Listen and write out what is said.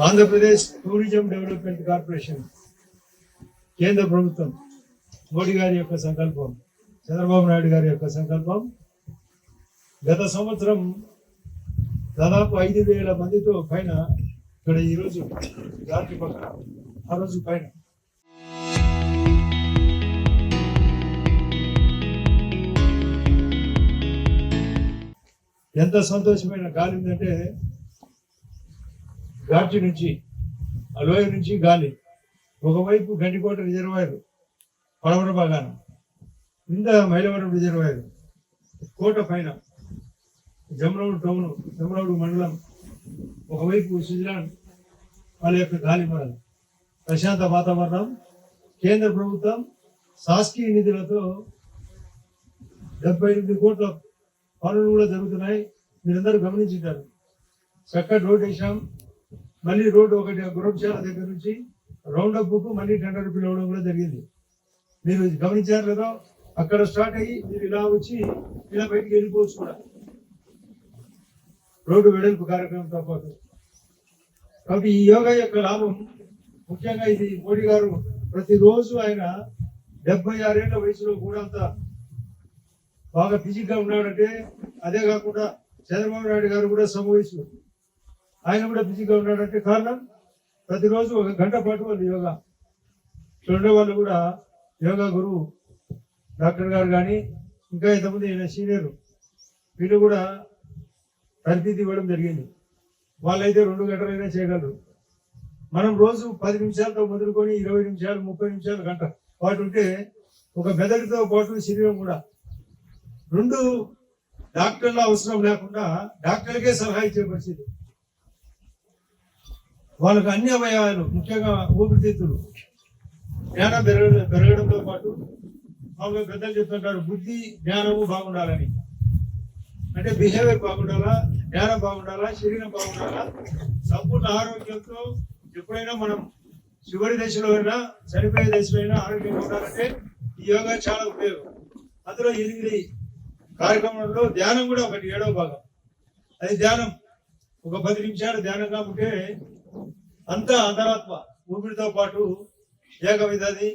Andhra Pradesh tourism development corporation కేంద్ర ప్రభుత్వం మోడీ గారి యొక్క సంకల్పం, చంద్రబాబు నాయుడు గారి యొక్క సంకల్పం. గత సంవత్సరం దాదాపు 5,000 మందితో పైన ఇక్కడ ఈరోజు రాత్రి పక్కన ఆ రోజు పైన ఎంత సంతోషమైన గాలి ఉందంటే, ఘాటి నుంచి ఆ లోయ నుంచి గాలి ఒకవైపు గండికోట రిజర్వాయర్ పడమర భాగాన, కింద మైలవరం రిజర్వాయర్, కోట పైన జమలమూడు టౌన్, జమలమూడు మండలం, ఒకవైపు స్విట్జర్లాండ్ వాళ్ళ యొక్క గాలి మరలు, ప్రశాంత వాతావరణం. కేంద్ర ప్రభుత్వం శాసకీయ నిధులతో 78 కోట్ల పనులు కూడా జరుగుతున్నాయి. మీరందరూ గమనించారు. చక్కటి రోడ్ వేసాం. మళ్ళీ రోడ్డు ఒకటి గుర్రంశాల దగ్గర నుంచి రౌండ్ అప్ కు మళ్ళీ టెండర్ పిలవడం కూడా జరిగింది. మీరు గమనించారు లేదో, అక్కడ స్టార్ట్ అయ్యి మీరు ఇలా వచ్చి ఇలా బయటికి వెళ్ళిపోవచ్చు కూడా, రోడ్డు వెడల్పు కార్యక్రమంతో పాటు. కాబట్టి ఈ యోగా యొక్క లాభం ముఖ్యంగా ఇది మోడీ గారు ప్రతిరోజు ఆయన 76 ఏళ్ల వయసులో కూడా అంత బాగా ఫిజిక్ గా ఉన్నాడంటే, అదే కాకుండా చంద్రబాబు నాయుడు గారు కూడా సమ వయసు, ఆయన కూడా ఫిజిక్ గా ఉన్నాడంటే కారణం ప్రతిరోజు 1 గంట పాటు వాళ్ళు యోగా. చూడే వాళ్ళు కూడా యోగా గురువు డాక్టర్ గారు కానీ ఇంకా ఇంతమంది సీనియర్ వీళ్ళు కూడా తరబితి ఇవ్వడం జరిగింది. వాళ్ళైతే 2 గంటలైనా చేయగలరు. మనం రోజు 10 నిమిషాలతో మొదలుకొని 20 నిమిషాలు, 30 నిమిషాలు, గంట పాటు ఉంటే ఒక మెదడుతో పాటు శరీరం కూడా 2 డాక్టర్ల అవసరం లేకుండా డాక్టర్లకే సలహా ఇచ్చే పరిస్థితి. వాళ్ళకు అన్ని అవయవాలు, ముఖ్యంగా ఊపిరితిత్తులు జ్ఞానం పెరగడంతో పాటు మామూలుగా పెద్దలు చెప్తుంటారు, బుద్ధి జ్ఞానము బాగుండాలని. అంటే బిహేవియర్ బాగుండాలా, జ్ఞానం బాగుండాలా, శరీరం బాగుండాలా. సంపూర్ణ ఆరోగ్యంతో ఎప్పుడైనా మనం చివరి దశలో అయినా చనిపోయే దశలో అయినా ఆరోగ్యంగా ఉండాలంటే ఈ యోగా చాలా ఉపయోగం. అందులో 8 కార్యక్రమంలో ధ్యానం కూడా ఒకటి 7వ భాగం. అది ధ్యానం ఒక 10 నిమిషాలు ధ్యానంగా ఉంటే అంతా అంతరాత్మ ఊపిరితో పాటు ఏక విధాది